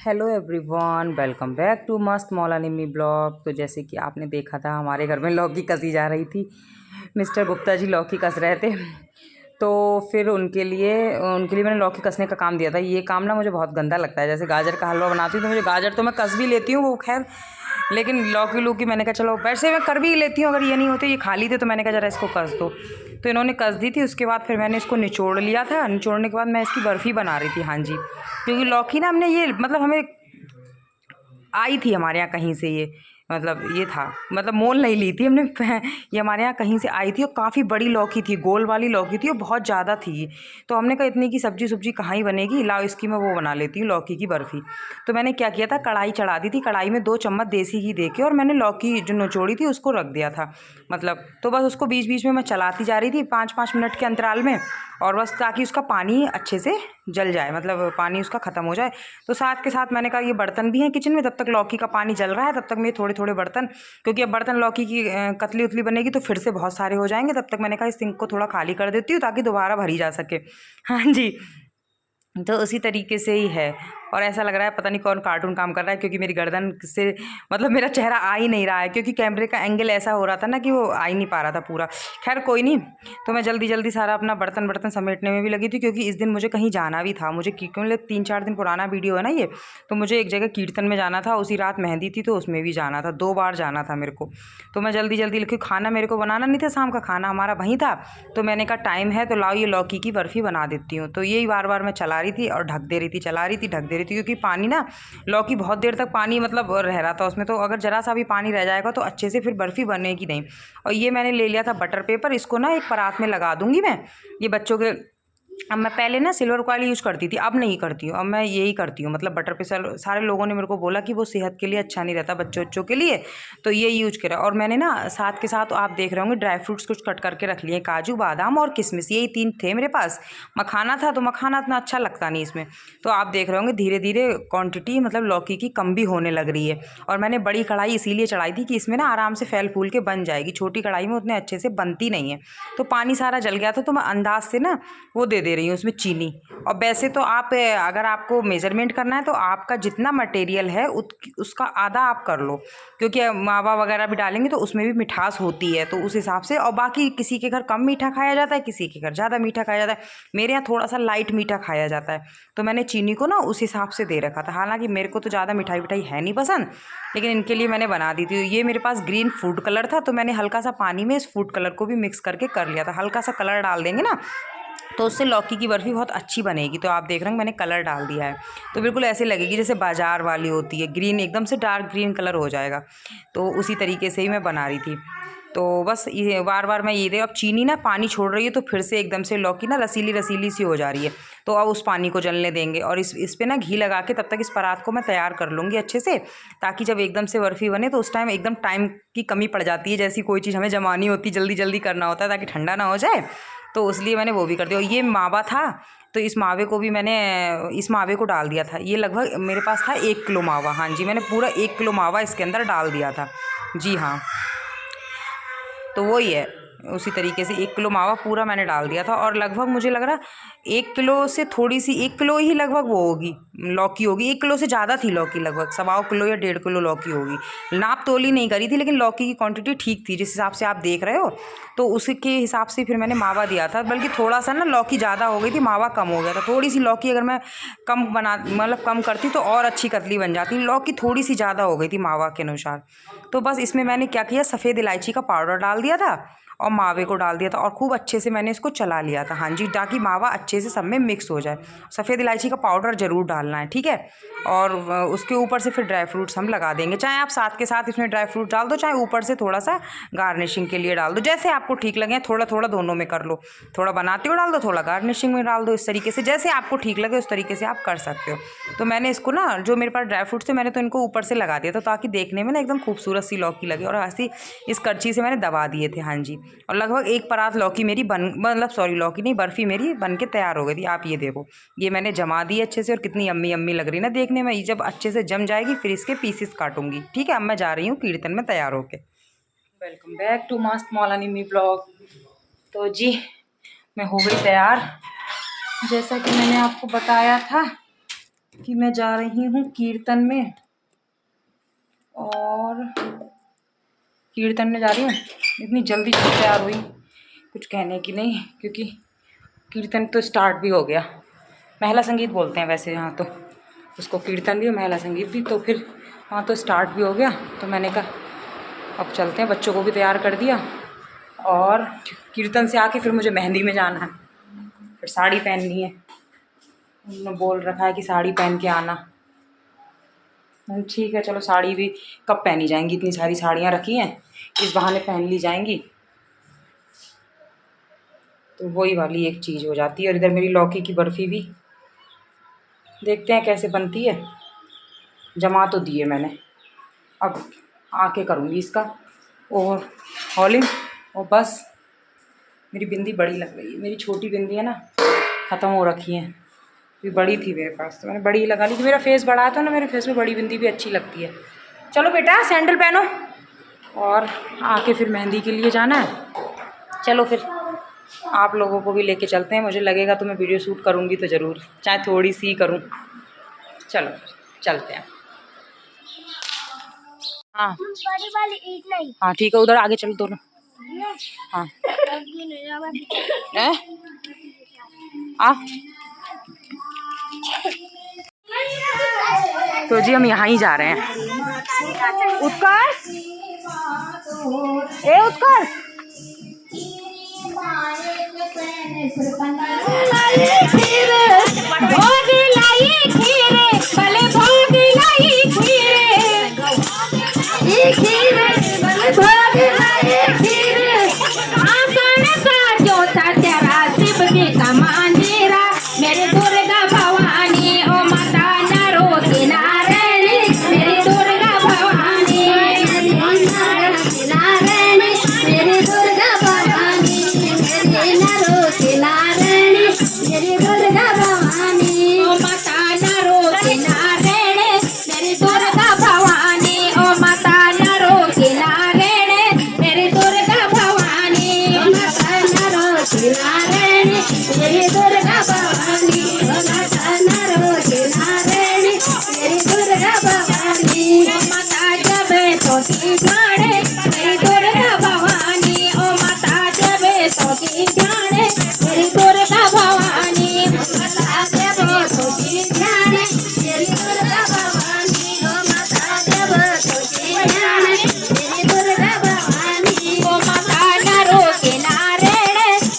Hello everyone, welcome back to मस्त मौलानिमी blog. तो जैसे कि आपने देखा था, हमारे घर में लौकी कसी जा रही थी। मिस्टर गुप्ता जी लौकी कस रहे थे, तो फिर उनके लिए मैंने लौकी कसने का काम दिया था। ये काम ना मुझे बहुत गंदा लगता है। जैसे गाजर का हलवा बनाती हूँ तो मुझे गाजर तो मैं कस भी लेती हूँ, वो खैर, लेकिन लौकी मैंने कहा चलो वैसे मैं कर भी लेती हूँ। अगर ये नहीं होते, ये खाली थे, तो मैंने कहा जरा इसको कस दो। तो इन्होंने कस दी थी। उसके बाद फिर मैंने इसको निचोड़ लिया था। निचोड़ने के बाद मैं इसकी बर्फ़ी बना रही थी। हाँ जी, क्योंकि लौकी ना हमने ये मतलब हमें आई थी हमारे यहाँ कहीं से, ये मतलब ये था, मतलब मोल नहीं ली थी हमने ये हमारे यहाँ कहीं से आई थी और काफ़ी बड़ी लौकी थी, गोल वाली लौकी थी और बहुत ज़्यादा थी। तो हमने कहा इतनी की सब्जी कहाँ ही बनेगी, लाओ इसकी मैं वो बना लेती हूँ, लौकी की बर्फ़ी। तो मैंने क्या किया था, कढ़ाई चढ़ा दी थी। कढ़ाई में 2 चम्मच देसी घी दे के और मैंने लौकी जो निचोड़ी थी उसको रख दिया था। मतलब तो बस उसको बीच बीच में मैं चलाती जा रही थी 5-5 मिनट के अंतराल में, और बस ताकि उसका पानी अच्छे से जल जाए, मतलब पानी उसका ख़त्म हो जाए। तो साथ के साथ मैंने कहा ये बर्तन भी हैं किचन में, तब तक लौकी का पानी जल रहा है, तब तक मैं थोड़े बर्तन, क्योंकि अब बर्तन लौकी की कतली उतली बनेगी तो फिर से बहुत सारे हो जाएंगे। तब तक मैंने कहा इस सिंक को थोड़ा खाली कर देती हूँ ताकि दोबारा भरी जा सके। हाँ जी, तो उसी तरीके से ही है। और ऐसा लग रहा है पता नहीं कौन कार्टून काम कर रहा है, क्योंकि मेरी गर्दन से मतलब मेरा चेहरा आ ही नहीं रहा है, क्योंकि कैमरे का एंगल ऐसा हो रहा था ना कि वो आ ही नहीं पा रहा था पूरा। खैर कोई नहीं, तो मैं जल्दी सारा अपना बर्तन समेटने में भी लगी थी, क्योंकि इस दिन मुझे कहीं जाना भी था। मुझे क्योंकि 3-4 दिन पुराना वीडियो है ना ये, तो मुझे एक जगह कीर्तन में जाना था, उसी रात मेहंदी थी तो उसमें भी जाना था, 2 बार जाना था मेरे को। तो मैं जल्दी लिखी, खाना मेरे को बनाना नहीं था, शाम का खाना हमारा वहीं था। तो मैंने कहा टाइम है तो लाओ ये लौकी की बर्फ़ी बना देती हूँ। तो यही बार मैं चला रही थी और ढक दे रही थी, चला रही थी, ढक दे रही थी, क्योंकि पानी ना, लौकी बहुत देर तक पानी मतलब रह रहा था उसमें, तो अगर ज़रा सा भी पानी रह जाएगा तो अच्छे से फिर बर्फ़ी बनेगी नहीं। और ये मैंने ले लिया था बटर पेपर, इसको ना एक परात में लगा दूंगी मैं, ये बच्चों के। अब मैं पहले ना सिल्वर कॉइल यूज़ करती थी, अब नहीं करती हूँ, अब मैं यही करती हूँ। मतलब बटर पे सारे लोगों ने मेरे को बोला कि वो सेहत के लिए अच्छा नहीं रहता बच्चों के लिए, तो ये यूज करा। और मैंने ना साथ के साथ आप देख रहे होंगे ड्राई फ्रूट्स कुछ कट करके रख लिए, काजू बादाम और किशमिश, यही 3 थे मेरे पास। मखाना था तो मखाना इतना अच्छा लगता नहीं इसमें। तो आप देख रहे होंगे धीरे धीरे क्वान्टिटी मतलब लौकी की कम भी होने लग रही है। और मैंने बड़ी कढ़ाई इसीलिए चढ़ाई थी कि इसमें ना आराम से फैल फूल के बन जाएगी, छोटी कढ़ाई में उतने अच्छे से बनती नहीं है। तो पानी सारा जल गया था, तो मैं अंदाज से ना वो दे रही हूँ उसमें चीनी। और वैसे तो आप अगर आपको मेज़रमेंट करना है तो आपका जितना मटेरियल है उसका आधा आप कर लो, क्योंकि मावा वगैरह भी डालेंगे तो उसमें भी मिठास होती है, तो उस हिसाब से। और बाकी किसी के घर कम मीठा खाया जाता है, किसी के घर ज़्यादा मीठा खाया जाता है, मेरे यहाँ थोड़ा सा लाइट मीठा खाया जाता है, तो मैंने चीनी को ना उस हिसाब से दे रखा था। हालांकि मेरे को तो ज़्यादा मिठाई है नहीं पसंद, लेकिन इनके लिए मैंने बना दी थी। ये मेरे पास ग्रीन फूड कलर था, तो मैंने हल्का सा पानी में इस फूड कलर को भी मिक्स करके कर लिया था। हल्का सा कलर डाल देंगे ना तो उससे लौकी की बर्फ़ी बहुत अच्छी बनेगी। तो आप देख रहे हैं मैंने कलर डाल दिया है, तो बिल्कुल ऐसे लगेगी जैसे बाज़ार वाली होती है, ग्रीन, एकदम से डार्क ग्रीन कलर हो जाएगा। तो उसी तरीके से ही मैं बना रही थी। तो बस ये बार मैं ये दे, अब चीनी ना पानी छोड़ रही है तो फिर से एकदम से लौकी ना रसीली सी हो जा रही है। तो अब उस पानी को जलने देंगे और इस पे ना घी लगा के तब तक इस परात को मैं तैयार कर लूँगी अच्छे से, ताकि जब एकदम से बर्फ़ी बने तो उस टाइम एकदम टाइम की कमी पड़ जाती है। जैसी कोई चीज़ हमें जमानी होती, जल्दी करना होता है ताकि ठंडा ना हो जाए, तो इसलिए मैंने वो भी कर दिया। और ये मावा था, तो इस मावे को भी मैंने इस मावे को डाल दिया था। ये लगभग मेरे पास था 1 किलो मावा। हाँ जी, मैंने पूरा 1 किलो मावा इसके अंदर डाल दिया था। जी हाँ, तो वही है, उसी तरीके से 1 किलो मावा पूरा मैंने डाल दिया था। और लगभग मुझे लग रहा 1 किलो से थोड़ी सी, 1 किलो ही लगभग वो होगी, लौकी होगी। 1 किलो से ज़्यादा थी लौकी, लगभग 1.25 किलो या 1.5 किलो लौकी होगी। नाप तोली नहीं करी थी, लेकिन लौकी की क्वांटिटी ठीक थी जिस हिसाब से आप देख रहे हो, तो उसके हिसाब से फिर मैंने मावा दिया था। बल्कि थोड़ा सा ना लौकी ज़्यादा हो गई थी, मावा कम हो गया था। थोड़ी सी लौकी अगर मैं कम बना मतलब कम करती तो और अच्छी कतली बन जाती, लौकी थोड़ी सी ज़्यादा हो गई थी मावा के अनुसार। तो बस इसमें मैंने क्या किया, सफ़ेद इलायची का पाउडर डाल दिया था और मावे को डाल दिया था और खूब अच्छे से मैंने इसको चला लिया था। हाँ जी, ताकि मावा अच्छे से सब में मिक्स हो जाए। सफ़ेद इलायची का पाउडर ज़रूर डालना है, ठीक है। और उसके ऊपर से फिर ड्राई फ्रूट्स हम लगा देंगे, चाहे आप साथ के साथ इसमें ड्राई फ्रूट डाल दो, चाहे ऊपर से थोड़ा सा गार्निशिंग के लिए डाल दो, जैसे आपको ठीक लगे। थोड़ा दोनों में कर लो, थोड़ा बनाते हो डाल दो, थोड़ा गार्निशिंग में डाल दो, इस तरीके से जैसे आपको ठीक लगे उस तरीके से आप कर सकते हो। तो मैंने इसको ना, जो मेरे पास ड्राई फ्रूट्स थे मैंने तो इनको ऊपर से लगा दिया था, ताकि देखने में ना एकदम खूबसूरत सी लौकी लगे। और ऐसी इस करछी से मैंने दबा दिए थे। हाँ जी, और लगभग 1 परात लौकी मेरी मतलब सॉरी, लौकी नहीं, बर्फ़ी मेरी बन के तैयार हो गई थी। आप ये देखो, ये मैंने जमा दी अच्छे से, और कितनी यम्मी लग रही ना देखने में। ये जब अच्छे से जम जाएगी फिर इसके पीसेस काटूंगी, ठीक है। अब मैं जा रही हूँ कीर्तन में तैयार होके। वेलकम बैक टू मस्त मौलानिमी ब्लॉग। तो जी, मैं हो गई तैयार, जैसा कि मैंने आपको बताया था। कि मैं जा रही हूँ कीर्तन में, और कीर्तन में जा रही हूँ। इतनी जल्दी तैयार हुई, कुछ कहने की नहीं, क्योंकि कीर्तन तो स्टार्ट भी हो गया। महिला संगीत बोलते हैं वैसे यहाँ तो उसको, कीर्तन भी और महिला संगीत भी। तो फिर वहाँ तो स्टार्ट भी हो गया, तो मैंने कहा अब चलते हैं। बच्चों को भी तैयार कर दिया, और कीर्तन से आके फिर मुझे मेहंदी में जाना है, फिर साड़ी पहननी है। उन्होंने बोल रखा है कि साड़ी पहन के आना। ठीक है चलो, साड़ी भी कब पहनी जाएंगी, इतनी सारी साड़ियाँ रखी हैं, इस बहाने पहन ली जाएंगी। तो वही वाली एक चीज़ हो जाती है। और इधर मेरी लौकी की बर्फ़ी भी देखते हैं कैसे बनती है। जमा तो दिए मैंने, अब आके करूँगी इसका और हॉलिंग। और बस मेरी बिंदी बड़ी लग रही है, मेरी छोटी बिंदी है ना, ख़त्म हो रखी है। भी बड़ी थी मेरे पास तो मैंने बड़ी ही लगा ली, कि मेरा फेस बड़ा था ना, मेरे फेस में बड़ी बिंदी भी अच्छी लगती है। चलो बेटा सैंडल पहनो, और आके फिर मेहंदी के लिए जाना है। चलो फिर आप लोगों को भी लेके चलते हैं। मुझे लगेगा तो मैं वीडियो शूट करूँगी तो ज़रूर, चाहे थोड़ी सी करूँ। चलो चलते हैं। हाँ हाँ ठीक है, उधर आगे चलो दोनों। हाँ आ तो जी हम यहाँ ही जा रहे हैं। उत्कर्ष, ए उत्कर्ष, मेरे दुर्गा भवानी ओ माता नरो किनारे, मेरी दुर्गा भवानी नारायणी, मेरी दुर्गा भवानी, मेरी नरो किनारे, मेरी दुर्गा भवानी ओ माता नरो किनारे, मेरी दुर्गा भवानी ओ माता नरो किनारे, मेरी दुर्गा भवानी ओ माता नरो किनारे, मेरी दुर्गा भवानी ओ माता नरो किनारे, मेरी दुर्गा भवानी ओ माता जबे तो की जाने, मेरी दुर्गा भवानी ओ माता जबे तो की जाने, मेरी दुर्गा भवानी ओ माता जबे तो की जाने, मेरी दुर्गा भवानी ओ माता जबे तो की जाने, मेरी दुर्गा भवानी ओ माता नरो किनारे,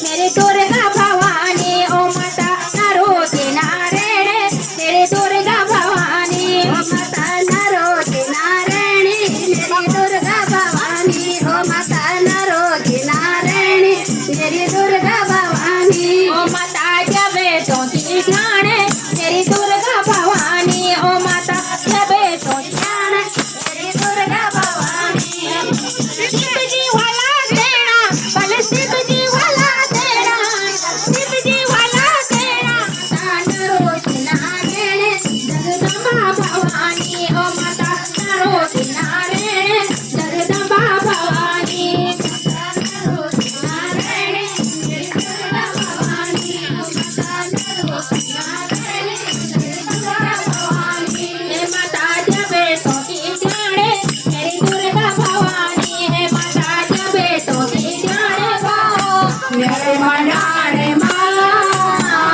मेरी दुर्गा भवानी ओ माता नरो किनारे, मेरी दुर्गा भवानी ओ माता नरो किनारे, मेरी दुर्गा भवानी ओ माता नरो किनारे, मेरी दुर्गा भवानी ओ माता जबे तो की जाने, मेरी दुर्गा भवानी ओ माता जबे तो जाने, मेरी दुर्गा भवानी शिव जी वाला तेरा, बल शिव जी वाला तेरा, शिव जी वाला तेरा, नरो किनारे, जगदम्बा भवानी ओ माता नरो किनारे, जगदम्बा भवानी नरो किनारे, मेरी दुर्गा भवानी ओ माता नरो किनारे, जगदम्बा भवानी हे माता जबे तो की जाने, मेरी दुर्गा भवानी है माता जबे तो की जाने, मेरे मनाने माँ,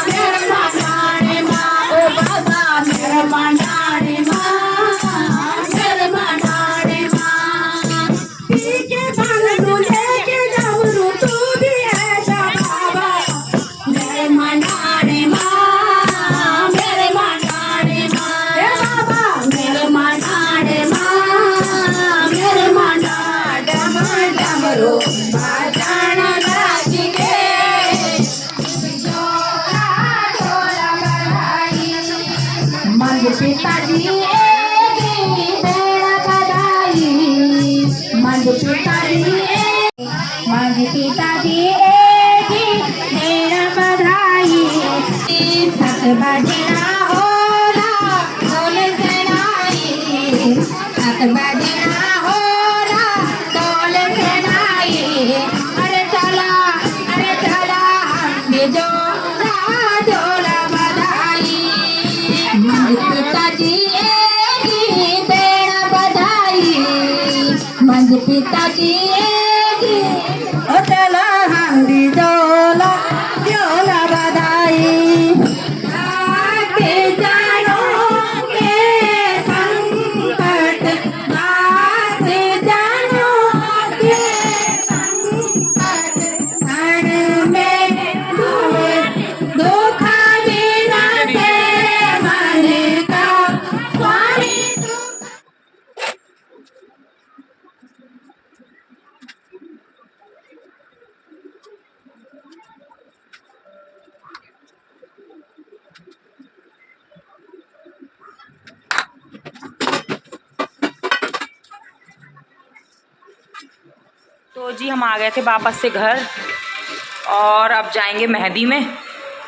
मेरे मनाने माँ ओ बाबा, मेरे मनाने माँ, मेरे मनाने माँ, पीछे भागू लेके जाऊँ तू भी ऐसा बाबा, मेरे मनाने माँ, मेरे मनाने माँ हे बाबा, मेरे मनाने माँ, मेरे मना डम डमरू बाजाना गाजी के, जोरा ढोला बजाई, मंद पिताजी भेड़ा बजाई, मंद पिताजी भेड़ा बजाई, सत बजना होला ढोल सेनाई, सत बजना होला ढोल सेनाई, अरे चला हम भी जोला ढोला बजाई, सीता जिएगी चला हंदी जोला जोला बधाई आके जानो के संकट आके जानो के संकट क्षण में दुख बिना के मन का स्वामी तो जी हम आ गए थे वापस से घर और अब जाएंगे मेहंदी में।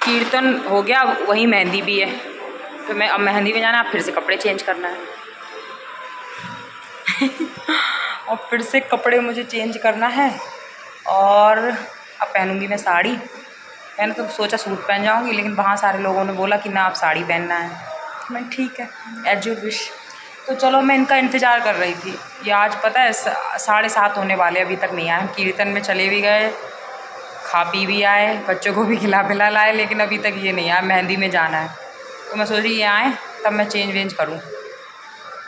कीर्तन हो गया, वहीं मेहंदी भी है, तो मैं अब मेहंदी में जाना, फिर से कपड़े चेंज करना है और फिर से कपड़े मुझे चेंज करना है। और अब पहनूंगी मैं साड़ी। मैंने तो सोचा सूट पहन जाऊंगी, लेकिन वहाँ सारे लोगों ने बोला कि ना आप साड़ी पहनना है। मैं ठीक है, एज यू विश। तो चलो मैं इनका इंतज़ार कर रही थी। ये आज पता है 7:30 होने वाले, अभी तक नहीं आए। हम कीर्तन में चले भी गए, खा पी भी आए, बच्चों को भी खिला पिला लाए, लेकिन अभी तक ये नहीं आया। मेहंदी में जाना है, तो मैं सोच रही ये आए तब मैं चेंज वेंज करूँ,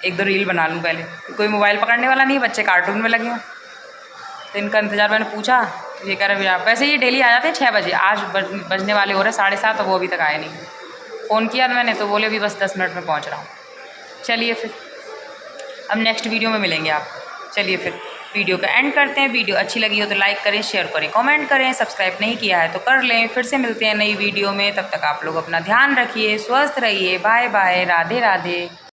1-2 रील बना लूँ पहले। कोई मोबाइल पकड़ने वाला नहीं, बच्चे कार्टून में लगे हैं। तो इनका इंतज़ार मैंने पूछा, तो ये कह रहे भैया, वैसे ये डेली आ जाते हैं 6 बजे। आज बजने वाले हो रहे 7:30, तो वो अभी तक आए नहीं। फ़ोन किया मैंने तो बोले अभी बस 10 मिनट में पहुँच रहा हूँ। चलिए फिर अब नेक्स्ट वीडियो में मिलेंगे आपको। चलिए फिर वीडियो का एंड करते हैं। वीडियो अच्छी लगी हो तो लाइक करें, शेयर करें, कमेंट करें। सब्सक्राइब नहीं किया है तो कर लें। फिर से मिलते हैं नई वीडियो में, तब तक आप लोग अपना ध्यान रखिए, स्वस्थ रहिए। Bye bye, Radhe Radhe.